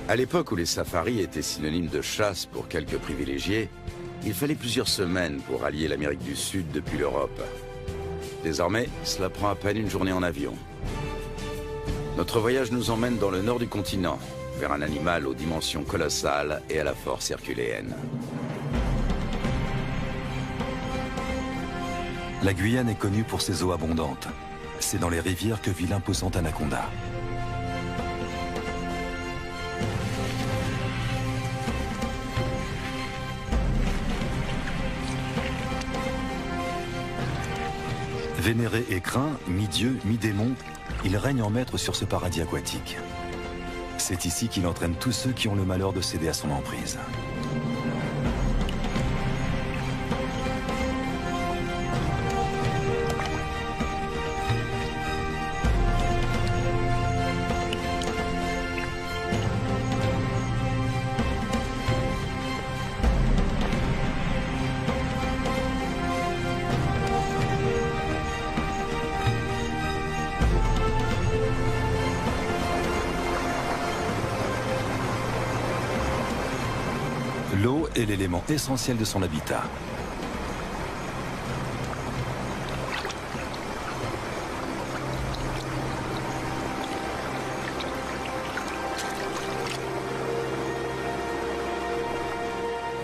À l'époque où les safaris étaient synonymes de chasse pour quelques privilégiés, il fallait plusieurs semaines pour rallier l'Amérique du Sud depuis l'Europe. Désormais, cela prend à peine une journée en avion. Notre voyage nous emmène dans le nord du continent, vers un animal aux dimensions colossales et à la force herculéenne. La Guyane est connue pour ses eaux abondantes. C'est dans les rivières que vit l'imposant anaconda. Vénéré et craint, mi-dieu, mi-démon, il règne en maître sur ce paradis aquatique. C'est ici qu'il entraîne tous ceux qui ont le malheur de céder à son emprise. L'eau est l'élément essentiel de son habitat.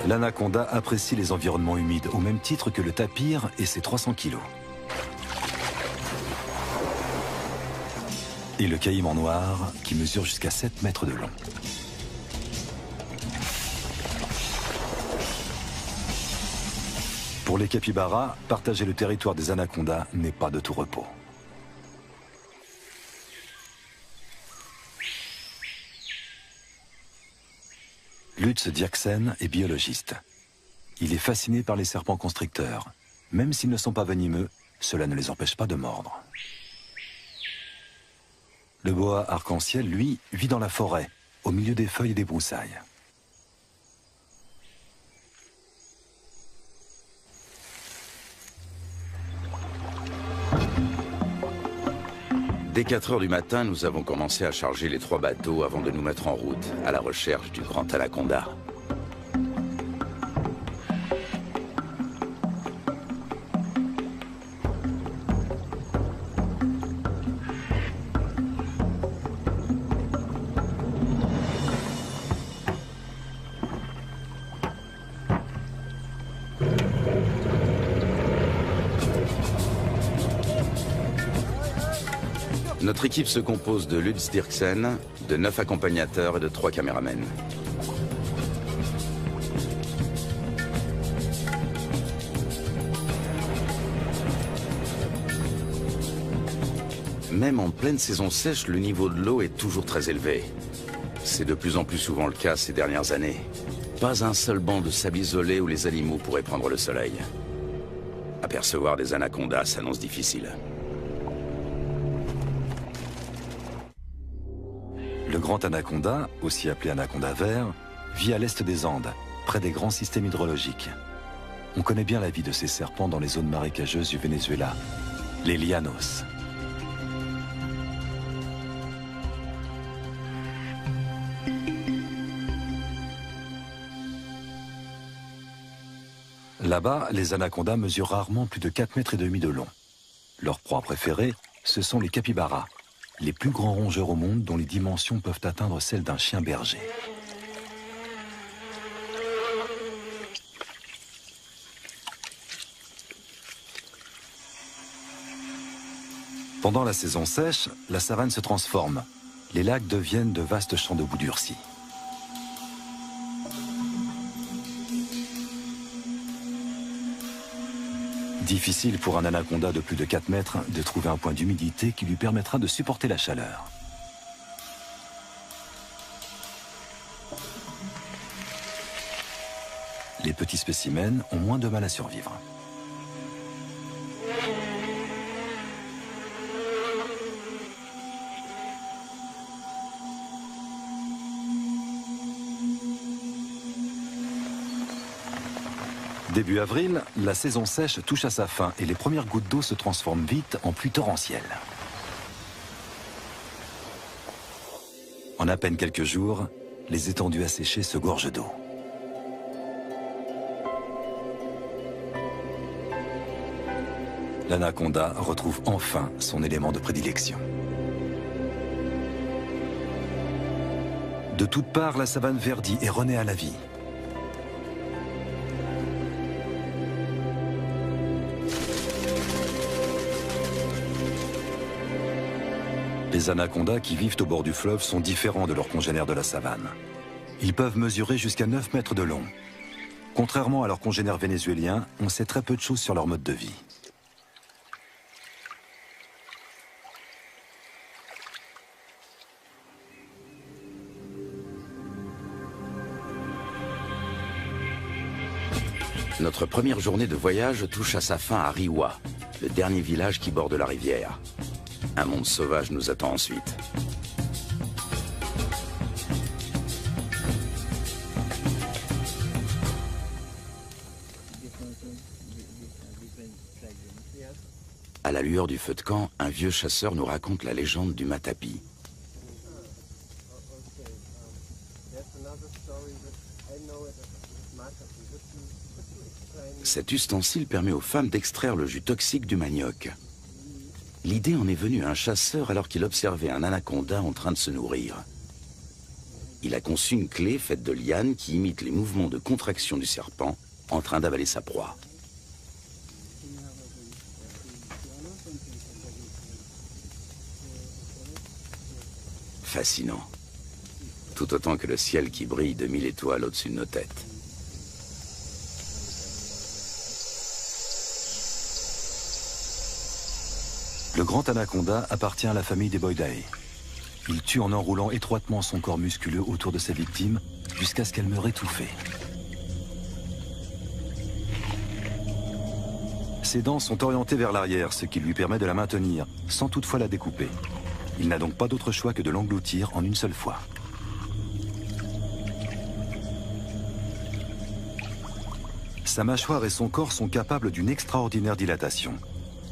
L'anaconda apprécie les environnements humides au même titre que le tapir et ses 300 kilos. Et le caïman noir qui mesure jusqu'à 7 mètres de long. Pour les capybaras, partager le territoire des anacondas n'est pas de tout repos. Lutz Dierksen est biologiste. Il est fasciné par les serpents constricteurs. Même s'ils ne sont pas venimeux, cela ne les empêche pas de mordre. Le boa arc-en-ciel, lui, vit dans la forêt, au milieu des feuilles et des broussailles. Dès 4 heures du matin, nous avons commencé à charger les 3 bateaux avant de nous mettre en route, à la recherche du grand anaconda. Notre équipe se compose de Lutz Dierksen, de 9 accompagnateurs et de 3 caméramens. Même en pleine saison sèche, le niveau de l'eau est toujours très élevé. C'est de plus en plus souvent le cas ces dernières années. Pas un seul banc de sable isolé où les animaux pourraient prendre le soleil. Apercevoir des anacondas s'annonce difficile. Le grand anaconda, aussi appelé anaconda vert, vit à l'est des Andes, près des grands systèmes hydrologiques. On connaît bien la vie de ces serpents dans les zones marécageuses du Venezuela, les llanos. Là-bas, les anacondas mesurent rarement plus de 4,5 mètres de long. Leur proie préférée, ce sont les capybaras, les plus grands rongeurs au monde dont les dimensions peuvent atteindre celles d'un chien berger. Pendant la saison sèche, la savane se transforme. Les lacs deviennent de vastes champs de boue durcie. Difficile pour un anaconda de plus de 4 mètres de trouver un point d'humidité qui lui permettra de supporter la chaleur. Les petits spécimens ont moins de mal à survivre. Début avril, la saison sèche touche à sa fin et les premières gouttes d'eau se transforment vite en pluie torrentielle. En à peine quelques jours, les étendues asséchées se gorgent d'eau. L'anaconda retrouve enfin son élément de prédilection. De toutes parts, la savane verdit et renaît à la vie. Les anacondas qui vivent au bord du fleuve sont différents de leurs congénères de la savane. Ils peuvent mesurer jusqu'à 9 mètres de long. Contrairement à leurs congénères vénézuéliens, on sait très peu de choses sur leur mode de vie. Notre première journée de voyage touche à sa fin à Riwa, le dernier village qui borde la rivière. Un monde sauvage nous attend ensuite. À la lueur du feu de camp, un vieux chasseur nous raconte la légende du Matapi. Cet ustensile permet aux femmes d'extraire le jus toxique du manioc. L'idée en est venue à un chasseur alors qu'il observait un anaconda en train de se nourrir. Il a conçu une clé faite de lianes qui imite les mouvements de contraction du serpent en train d'avaler sa proie. Fascinant. Tout autant que le ciel qui brille de 1000 étoiles au-dessus de nos têtes. Le grand anaconda appartient à la famille des Boidae. Il tue en enroulant étroitement son corps musculeux autour de ses victimes jusqu'à ce qu'elles meurent étouffées. Ses dents sont orientées vers l'arrière, ce qui lui permet de la maintenir, sans toutefois la découper. Il n'a donc pas d'autre choix que de l'engloutir en une seule fois. Sa mâchoire et son corps sont capables d'une extraordinaire dilatation.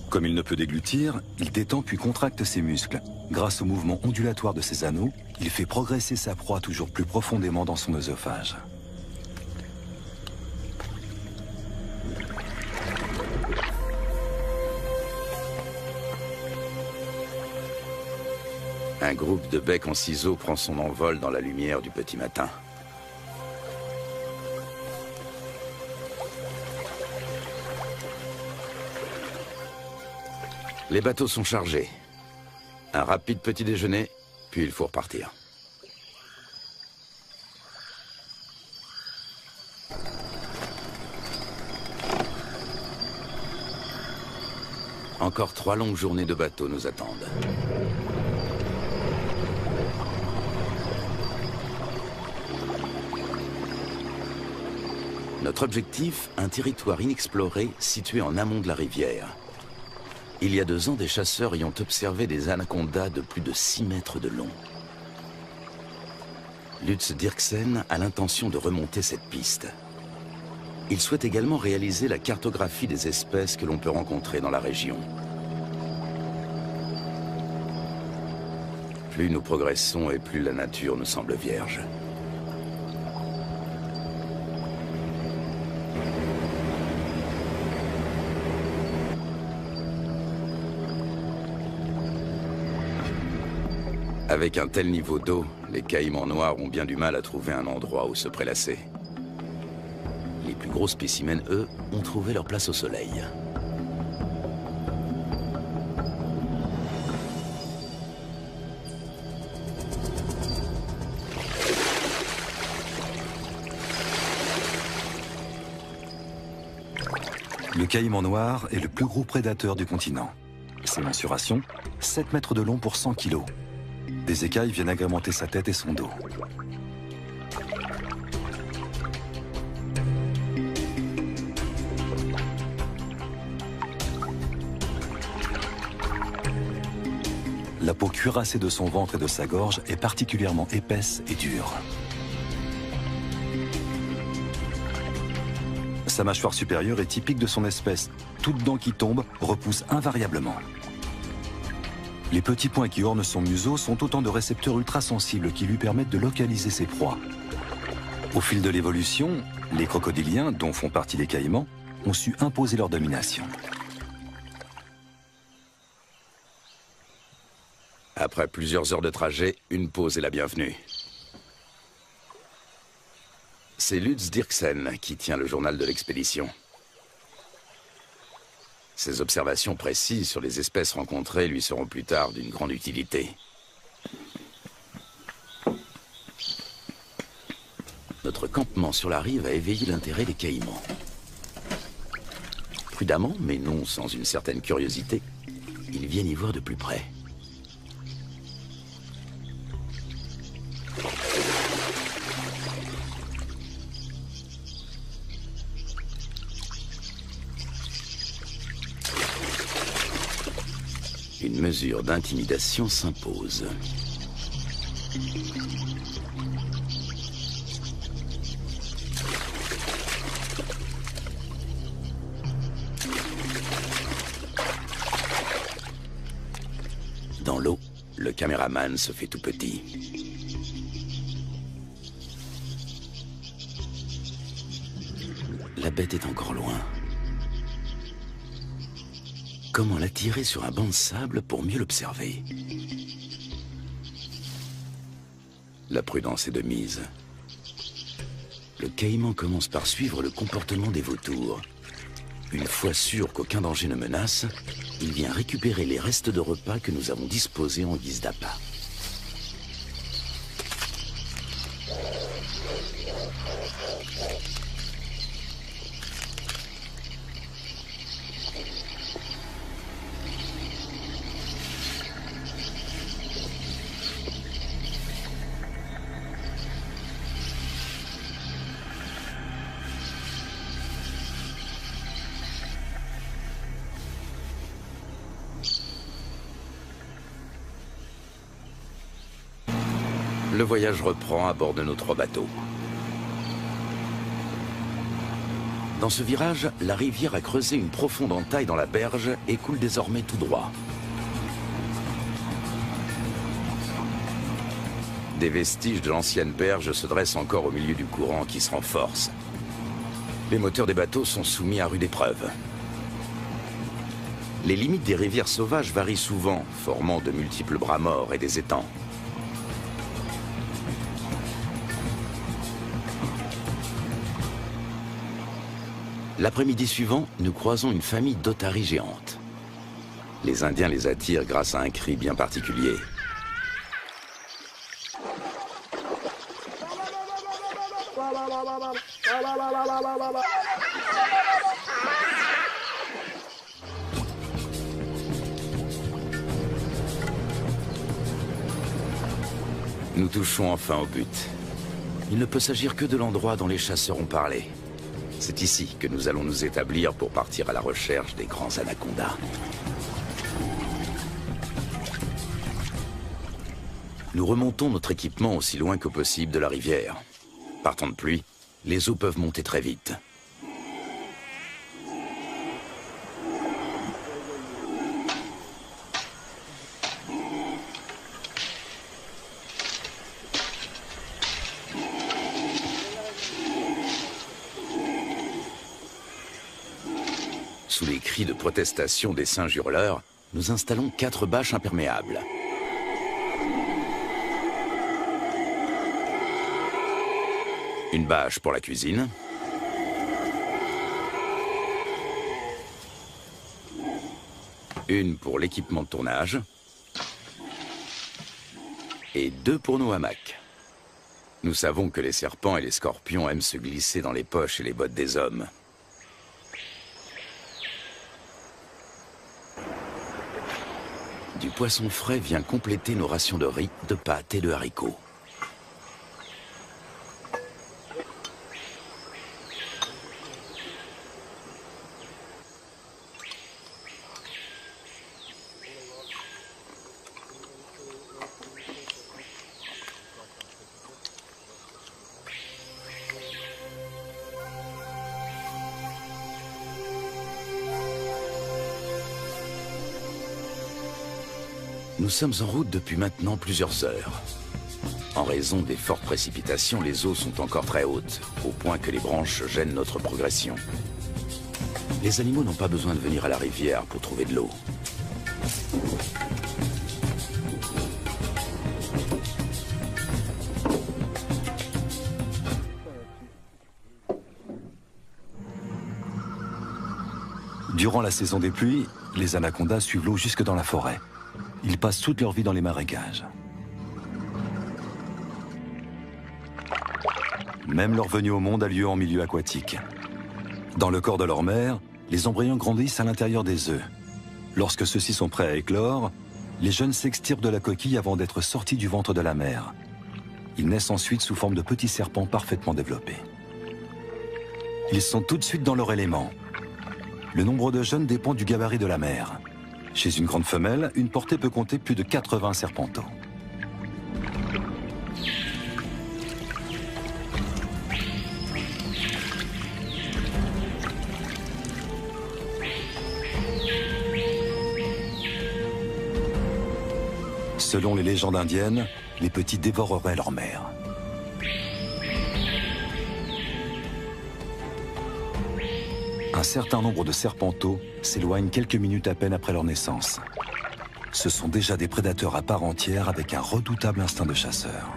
Comme il ne peut déglutir, il détend puis contracte ses muscles. Grâce au mouvement ondulatoire de ses anneaux, il fait progresser sa proie toujours plus profondément dans son œsophage. Un groupe de becs en ciseaux prend son envol dans la lumière du petit matin. Les bateaux sont chargés. Un rapide petit déjeuner, puis il faut repartir. Encore 3 longues journées de bateau nous attendent. Notre objectif, un territoire inexploré situé en amont de la rivière. Il y a 2 ans, des chasseurs y ont observé des anacondas de plus de 6 mètres de long. Lutz Dirksen a l'intention de remonter cette piste. Il souhaite également réaliser la cartographie des espèces que l'on peut rencontrer dans la région. Plus nous progressons et plus la nature nous semble vierge. Avec un tel niveau d'eau, les caïmans noirs ont bien du mal à trouver un endroit où se prélasser. Les plus gros spécimens, eux, ont trouvé leur place au soleil. Le caïman noir est le plus gros prédateur du continent. Ses mensurations, 7 mètres de long pour 100 kilos. Des écailles viennent agrémenter sa tête et son dos. La peau cuirassée de son ventre et de sa gorge est particulièrement épaisse et dure. Sa mâchoire supérieure est typique de son espèce. Toute dent qui tombe repousse invariablement. Les petits points qui ornent son museau sont autant de récepteurs ultrasensibles qui lui permettent de localiser ses proies. Au fil de l'évolution, les crocodiliens, dont font partie les caïmans, ont su imposer leur domination. Après plusieurs heures de trajet, une pause est la bienvenue. C'est Lutz Dirksen qui tient le journal de l'expédition. Ses observations précises sur les espèces rencontrées lui seront plus tard d'une grande utilité. Notre campement sur la rive a éveillé l'intérêt des caïmans. Prudemment, mais non sans une certaine curiosité, ils viennent y voir de plus près. Une mesure d'intimidation s'impose. Dans l'eau, le caméraman se fait tout petit. La bête est encore loin. Comment l'attirer sur un banc de sable pour mieux l'observer? La prudence est de mise. Le caïman commence par suivre le comportement des vautours. Une fois sûr qu'aucun danger ne menace, il vient récupérer les restes de repas que nous avons disposés en guise d'appât. Le voyage reprend à bord de nos 3 bateaux. Dans ce virage, la rivière a creusé une profonde entaille dans la berge et coule désormais tout droit. Des vestiges de l'ancienne berge se dressent encore au milieu du courant qui se renforce. Les moteurs des bateaux sont soumis à rude épreuve. Les limites des rivières sauvages varient souvent, formant de multiples bras morts et des étangs. L'après-midi suivant, nous croisons une famille d'otaries géantes. Les Indiens les attirent grâce à un cri bien particulier. Nous touchons enfin au but. Il ne peut s'agir que de l'endroit dont les chasseurs ont parlé. C'est ici que nous allons nous établir pour partir à la recherche des grands anacondas. Nous remontons notre équipement aussi loin que possible de la rivière. Par temps de pluie, les eaux peuvent monter très vite. Sous les cris de protestation des singes hurleurs, nous installons 4 bâches imperméables. Une bâche pour la cuisine. Une pour l'équipement de tournage. Et 2 pour nos hamacs. Nous savons que les serpents et les scorpions aiment se glisser dans les poches et les bottes des hommes. Du poisson frais vient compléter nos rations de riz, de pâtes et de haricots. Nous sommes en route depuis maintenant plusieurs heures. En raison des fortes précipitations, les eaux sont encore très hautes, au point que les branches gênent notre progression. Les animaux n'ont pas besoin de venir à la rivière pour trouver de l'eau. Durant la saison des pluies, les anacondas suivent l'eau jusque dans la forêt. Ils passent toute leur vie dans les marécages. Même leur venue au monde a lieu en milieu aquatique. Dans le corps de leur mère, les embryons grandissent à l'intérieur des œufs. Lorsque ceux-ci sont prêts à éclore, les jeunes s'extirpent de la coquille avant d'être sortis du ventre de la mère. Ils naissent ensuite sous forme de petits serpents parfaitement développés. Ils sont tout de suite dans leur élément. Le nombre de jeunes dépend du gabarit de la mère. Chez une grande femelle, une portée peut compter plus de 80 serpentaux. Selon les légendes indiennes, les petits dévoreraient leur mère. Un certain nombre de serpentaux s'éloignent quelques minutes à peine après leur naissance. Ce sont déjà des prédateurs à part entière avec un redoutable instinct de chasseur.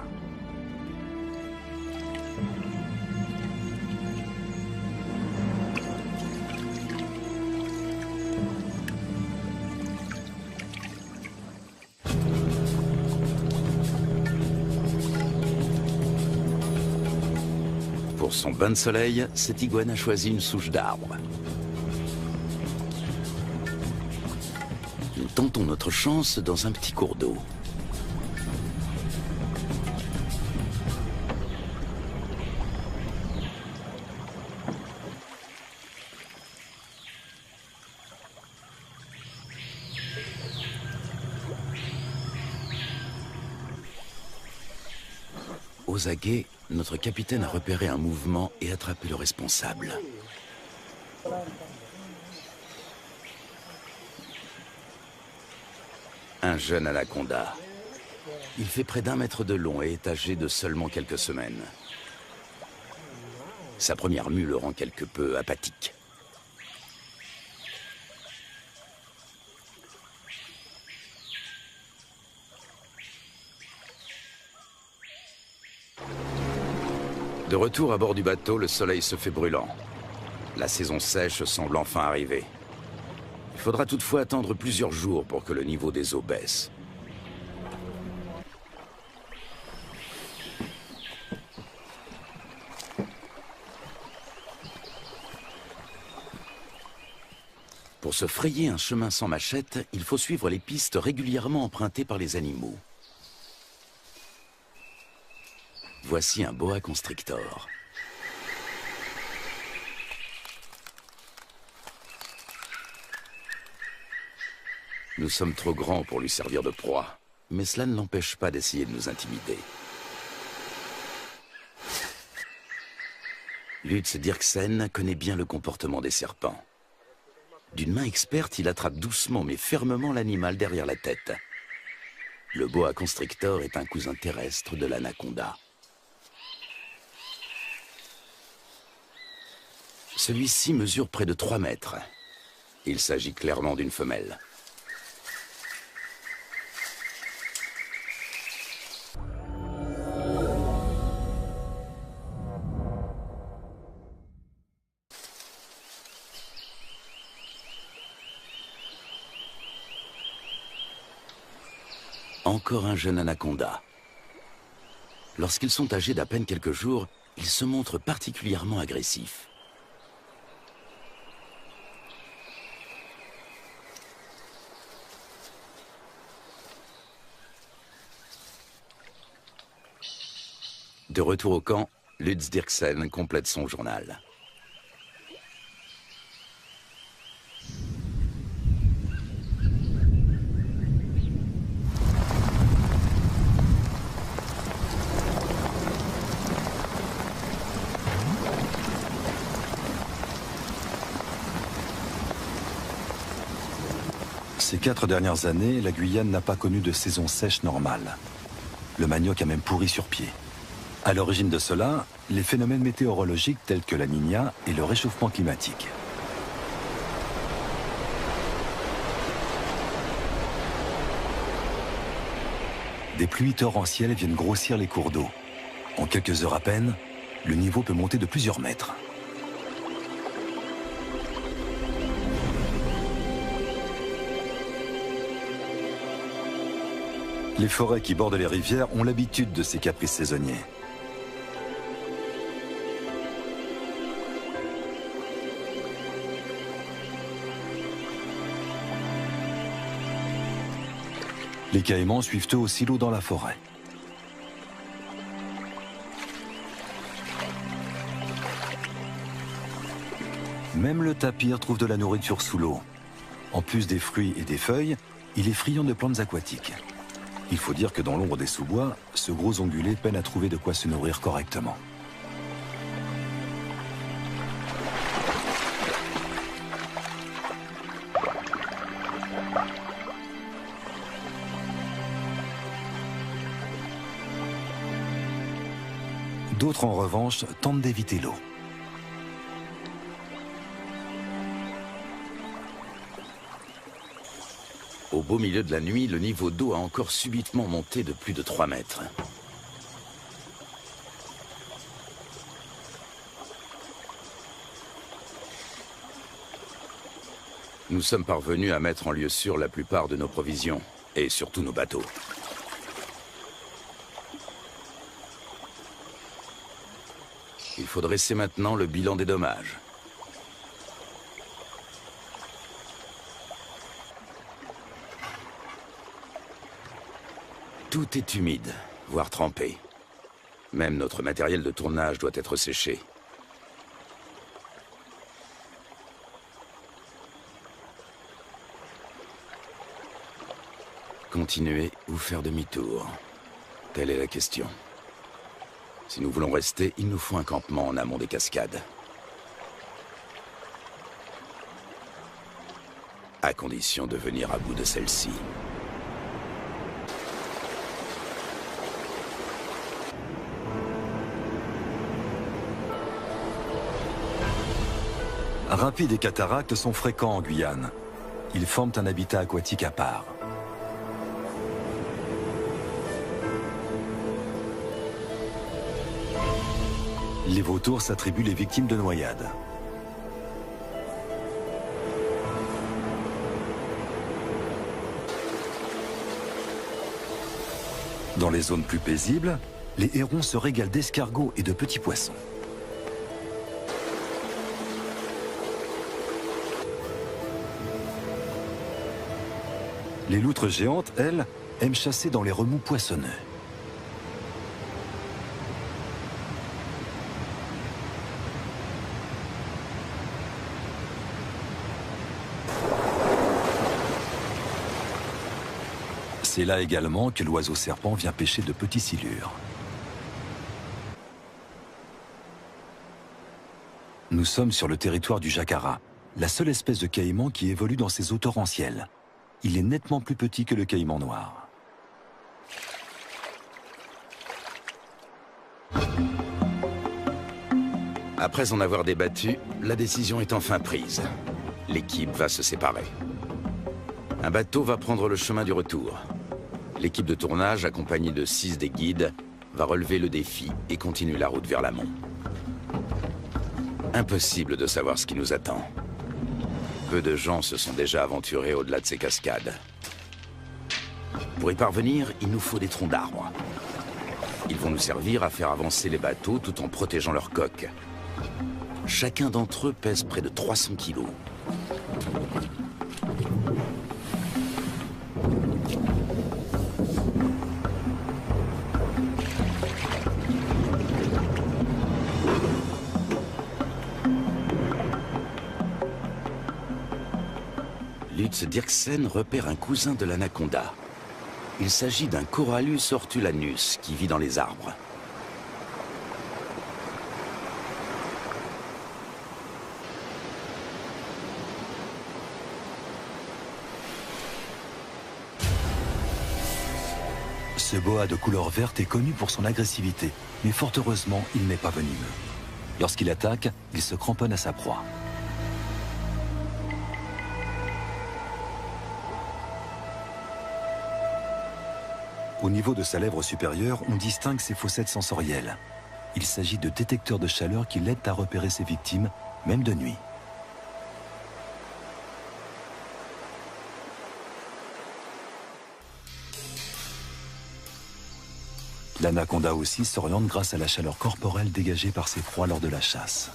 Pour son bain de soleil, cette iguane a choisi une souche d'arbre. Nous tentons notre chance dans un petit cours d'eau. Aux aguets, notre capitaine a repéré un mouvement et attrapé le responsable. Un jeune anaconda. Il fait près d'1 mètre de long et est âgé de seulement quelques semaines. Sa première mue le rend quelque peu apathique. De retour à bord du bateau, le soleil se fait brûlant. La saison sèche semble enfin arriver. Il faudra toutefois attendre plusieurs jours pour que le niveau des eaux baisse. Pour se frayer un chemin sans machette, il faut suivre les pistes régulièrement empruntées par les animaux. Voici un boa constrictor. Nous sommes trop grands pour lui servir de proie, mais cela ne l'empêche pas d'essayer de nous intimider. Lutz Dirksen connaît bien le comportement des serpents. D'une main experte, il attrape doucement mais fermement l'animal derrière la tête. Le boa constrictor est un cousin terrestre de l'anaconda. Celui-ci mesure près de 3 mètres. Il s'agit clairement d'une femelle. Encore un jeune anaconda. Lorsqu'ils sont âgés d'à peine quelques jours, ils se montrent particulièrement agressifs. De retour au camp, Lutz Dirksen complète son journal. Ces 4 dernières années, la Guyane n'a pas connu de saison sèche normale. Le manioc a même pourri sur pied. À l'origine de cela, les phénomènes météorologiques tels que la Niña et le réchauffement climatique. Des pluies torrentielles viennent grossir les cours d'eau. En quelques heures à peine, le niveau peut monter de plusieurs mètres. Les forêts qui bordent les rivières ont l'habitude de ces caprices saisonniers. Les caïmans suivent eux aussi l'eau dans la forêt. Même le tapir trouve de la nourriture sous l'eau. En plus des fruits et des feuilles, il est friand de plantes aquatiques. Il faut dire que dans l'ombre des sous-bois, ce gros ongulé peine à trouver de quoi se nourrir correctement. D'autres, en revanche, tentent d'éviter l'eau. Au beau milieu de la nuit, le niveau d'eau a encore subitement monté de plus de 3 mètres. Nous sommes parvenus à mettre en lieu sûr la plupart de nos provisions, et surtout nos bateaux. Il faut dresser maintenant le bilan des dommages. Tout est humide, voire trempé. Même notre matériel de tournage doit être séché. Continuer ou faire demi-tour? Telle est la question. Si nous voulons rester, il nous faut un campement en amont des cascades. À condition de venir à bout de celle-ci. Rapides et cataractes sont fréquents en Guyane. Ils forment un habitat aquatique à part. Les vautours s'attribuent les victimes de noyades. Dans les zones plus paisibles, les hérons se régalent d'escargots et de petits poissons. Les loutres géantes, elles, aiment chasser dans les remous poissonneux. C'est là également que l'oiseau serpent vient pêcher de petits silures. Nous sommes sur le territoire du jacara, la seule espèce de caïman qui évolue dans ces eaux torrentielles. Il est nettement plus petit que le caïman noir. Après en avoir débattu, la décision est enfin prise. L'équipe va se séparer. Un bateau va prendre le chemin du retour. L'équipe de tournage, accompagnée de 6 des guides, va relever le défi et continuer la route vers l'amont. Impossible de savoir ce qui nous attend. Peu de gens se sont déjà aventurés au-delà de ces cascades. Pour y parvenir, il nous faut des troncs d'arbres. Ils vont nous servir à faire avancer les bateaux tout en protégeant leurs coques. Chacun d'entre eux pèse près de 300 kilos. Lutz Dirksen repère un cousin de l'anaconda. Il s'agit d'un Corallus hortulanus qui vit dans les arbres. Ce boa de couleur verte est connu pour son agressivité, mais fort heureusement, il n'est pas venimeux. Lorsqu'il attaque, il se cramponne à sa proie. Au niveau de sa lèvre supérieure, on distingue ses fossettes sensorielles. Il s'agit de détecteurs de chaleur qui l'aident à repérer ses victimes, même de nuit. L'anaconda aussi s'oriente grâce à la chaleur corporelle dégagée par ses proies lors de la chasse.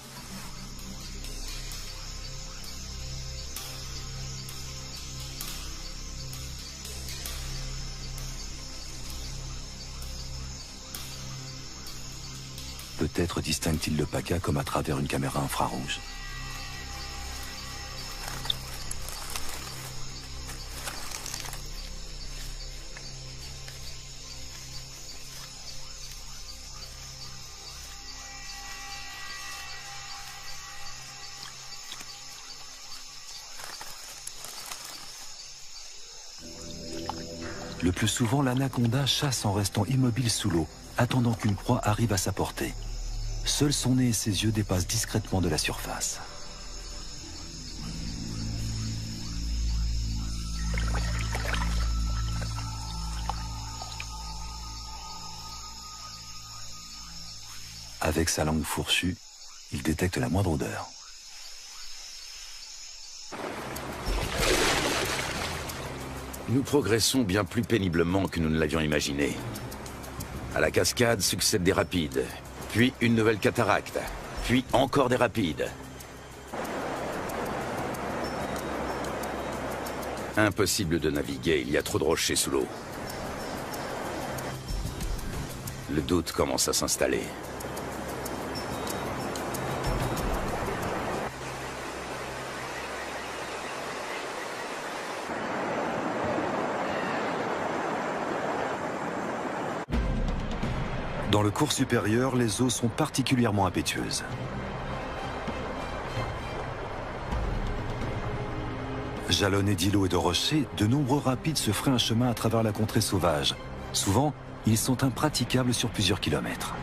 Peut-être distingue-t-il le paca comme à travers une caméra infrarouge. Le plus souvent, l'anaconda chasse en restant immobile sous l'eau, attendant qu'une proie arrive à sa portée. Seul son nez et ses yeux dépassent discrètement de la surface. Avec sa langue fourchue, il détecte la moindre odeur. Nous progressons bien plus péniblement que nous ne l'avions imaginé. À la cascade succèdent des rapides, puis une nouvelle cataracte, puis encore des rapides. Impossible de naviguer, il y a trop de rochers sous l'eau. Le doute commence à s'installer. Dans le cours supérieur, les eaux sont particulièrement impétueuses. Jalonnés d'îlots et de rochers, de nombreux rapides se feraient un chemin à travers la contrée sauvage. Souvent, ils sont impraticables sur plusieurs kilomètres.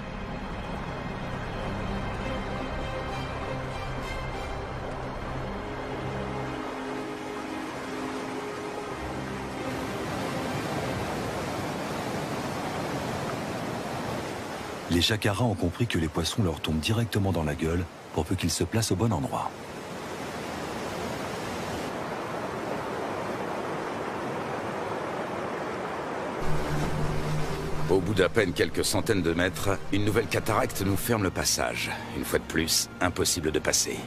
Les jacaras ont compris que les poissons leur tombent directement dans la gueule pour peu qu'ils se placent au bon endroit. Au bout d'à peine quelques centaines de mètres, une nouvelle cataracte nous ferme le passage. Une fois de plus, impossible de passer.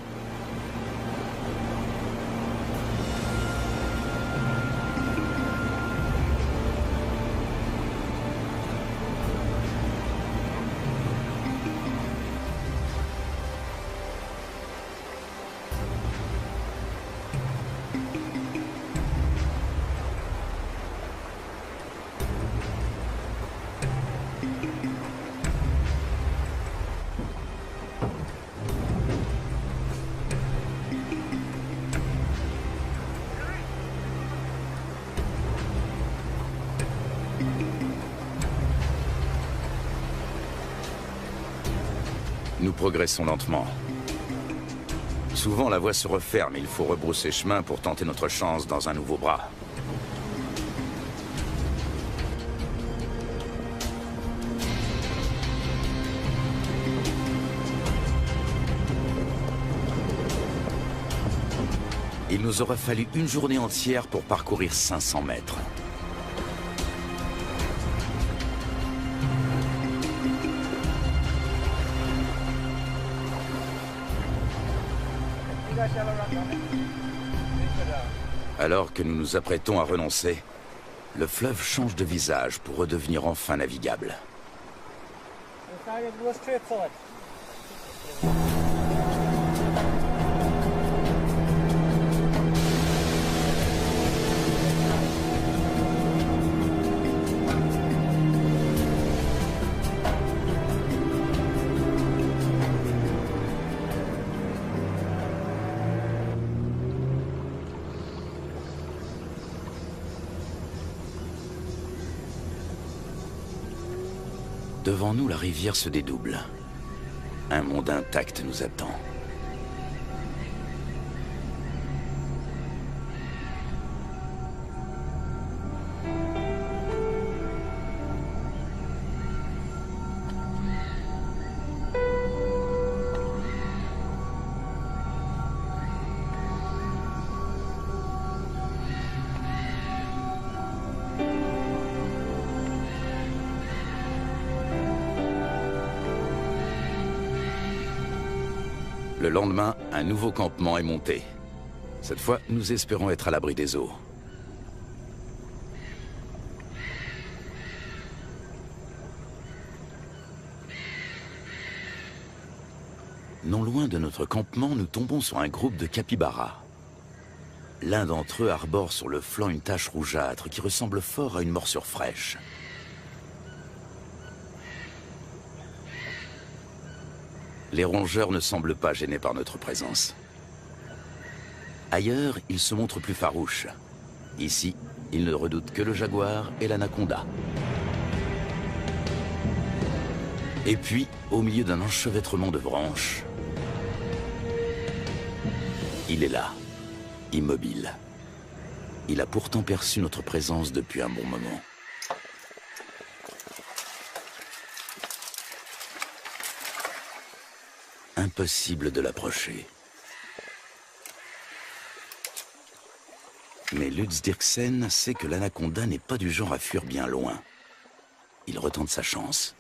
Nous progressons lentement. Souvent, la voie se referme et il faut rebrousser chemin pour tenter notre chance dans un nouveau bras. Il nous aura fallu une journée entière pour parcourir 500 mètres. Alors que nous nous apprêtons à renoncer, le fleuve change de visage pour redevenir enfin navigable. Devant nous, la rivière se dédouble. Un monde intact nous attend. Le lendemain, un nouveau campement est monté. Cette fois, nous espérons être à l'abri des eaux. Non loin de notre campement, nous tombons sur un groupe de capybaras. L'un d'entre eux arbore sur le flanc une tache rougeâtre qui ressemble fort à une morsure fraîche. Les rongeurs ne semblent pas gênés par notre présence. Ailleurs, ils se montrent plus farouches. Ici, ils ne redoutent que le jaguar et l'anaconda. Et puis, au milieu d'un enchevêtrement de branches, il est là, immobile. Il a pourtant perçu notre présence depuis un bon moment. Impossible de l'approcher. Mais Lutz Dirksen sait que l'anaconda n'est pas du genre à fuir bien loin. Il retente sa chance.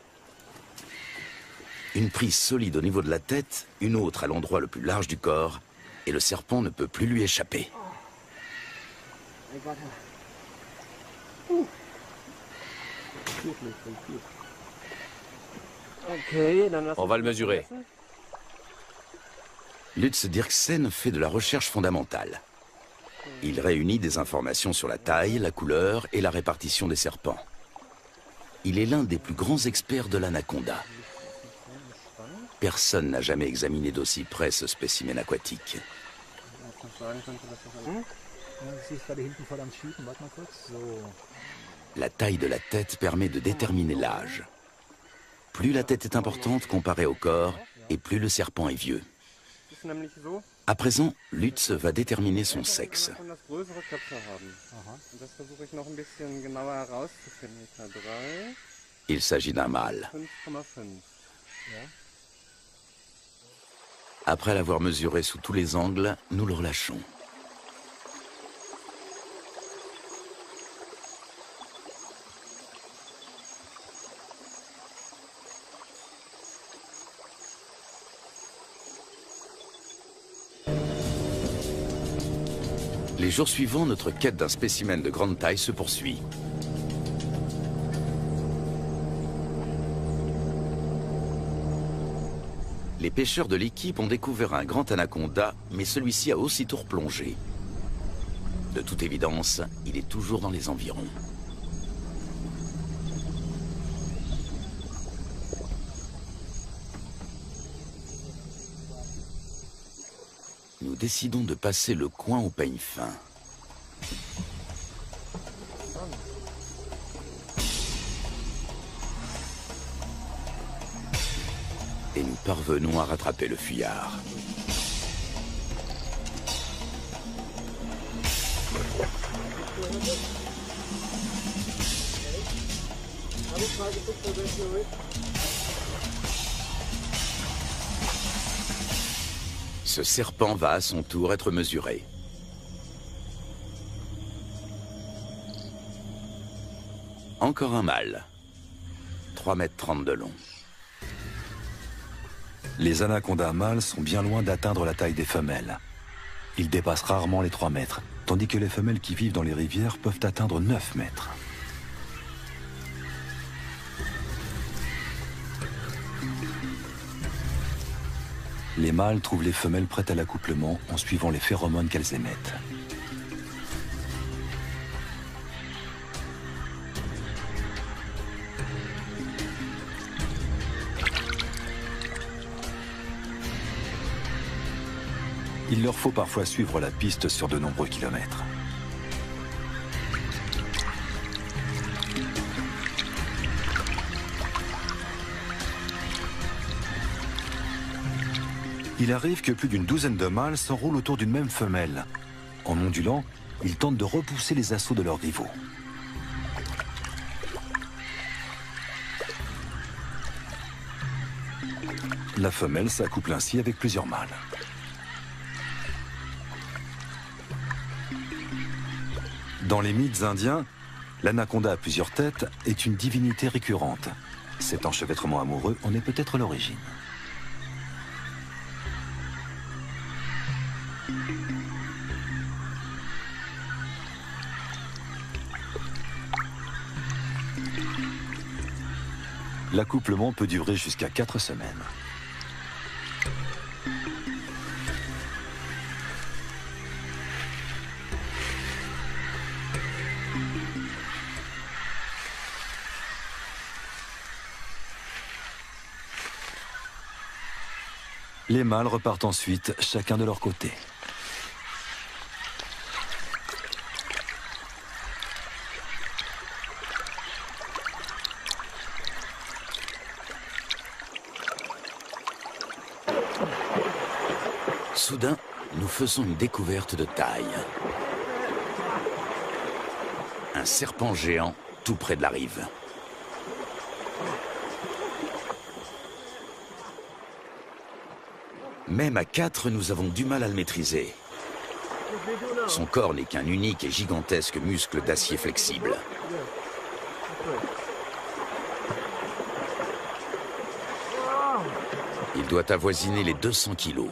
Une prise solide au niveau de la tête, une autre à l'endroit le plus large du corps, et le serpent ne peut plus lui échapper. On va le mesurer. Lutz Dirksen fait de la recherche fondamentale. Il réunit des informations sur la taille, la couleur et la répartition des serpents. Il est l'un des plus grands experts de l'anaconda. Personne n'a jamais examiné d'aussi près ce spécimen aquatique. La taille de la tête permet de déterminer l'âge. Plus la tête est importante comparée au corps, et plus le serpent est vieux. À présent, Lutz va déterminer son sexe. Il s'agit d'un mâle. Après l'avoir mesuré sous tous les angles, nous le relâchons. Les jours suivants, notre quête d'un spécimen de grande taille se poursuit. Les pêcheurs de l'équipe ont découvert un grand anaconda, mais celui-ci a aussitôt replongé. De toute évidence, il est toujours dans les environs. Nous décidons de passer le coin au peigne fin. Et nous parvenons à rattraper le fuyard. Ce serpent va à son tour être mesuré. Encore un mâle. 3,30 m de long. Les anacondas mâles sont bien loin d'atteindre la taille des femelles. Ils dépassent rarement les 3 mètres, tandis que les femelles qui vivent dans les rivières peuvent atteindre 9 mètres. Les mâles trouvent les femelles prêtes à l'accouplement en suivant les phéromones qu'elles émettent. Il leur faut parfois suivre la piste sur de nombreux kilomètres. Il arrive que plus d'une douzaine de mâles s'enroulent autour d'une même femelle. En ondulant, ils tentent de repousser les assauts de leurs rivaux. La femelle s'accouple ainsi avec plusieurs mâles. Dans les mythes indiens, l'anaconda à plusieurs têtes est une divinité récurrente. Cet enchevêtrement amoureux en est peut-être l'origine. L'accouplement peut durer jusqu'à 4 semaines. Les mâles repartent ensuite, chacun de leur côté. Soudain, nous faisons une découverte de taille. Un serpent géant tout près de la rive. Même à 4, nous avons du mal à le maîtriser. Son corps n'est qu'un unique et gigantesque muscle d'acier flexible. Il doit avoisiner les 200 kilos.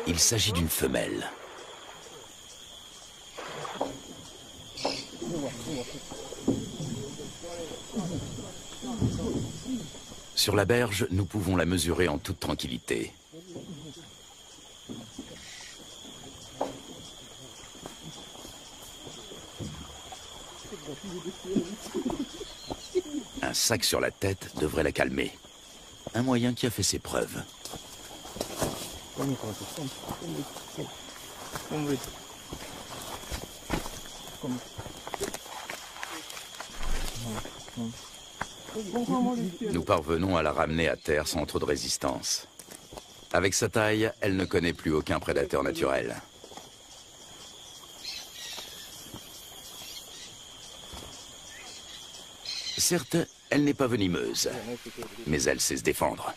Il s'agit d'une femelle. Sur la berge, nous pouvons la mesurer en toute tranquillité. Un sac sur la tête devrait la calmer. Un moyen qui a fait ses preuves. Nous parvenons à la ramener à terre sans trop de résistance. Avec sa taille, elle ne connaît plus aucun prédateur naturel. Certes, elle n'est pas venimeuse, mais elle sait se défendre.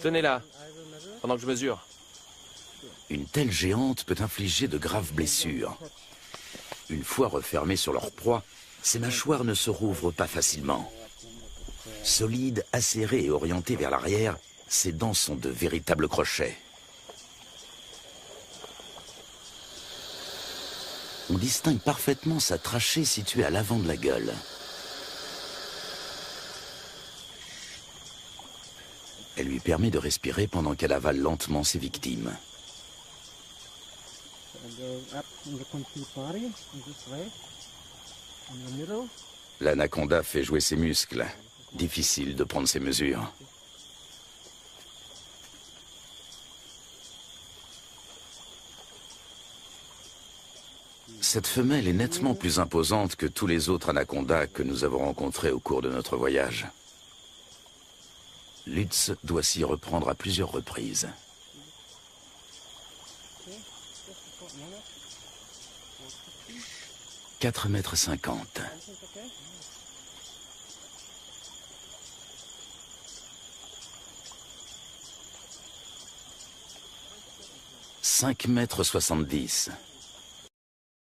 Tenez-la, pendant que je mesure. Une telle géante peut infliger de graves blessures. Une fois refermées sur leur proie, ces mâchoires ne se rouvrent pas facilement. Solides, acérées et orientées vers l'arrière, ses dents sont de véritables crochets. On distingue parfaitement sa trachée située à l'avant de la gueule. Elle lui permet de respirer pendant qu'elle avale lentement ses victimes. L'anaconda fait jouer ses muscles. Difficile de prendre ses mesures. Cette femelle est nettement plus imposante que tous les autres anacondas que nous avons rencontrés au cours de notre voyage. Lutz doit s'y reprendre à plusieurs reprises. « 4,50 m. « 5,70 m.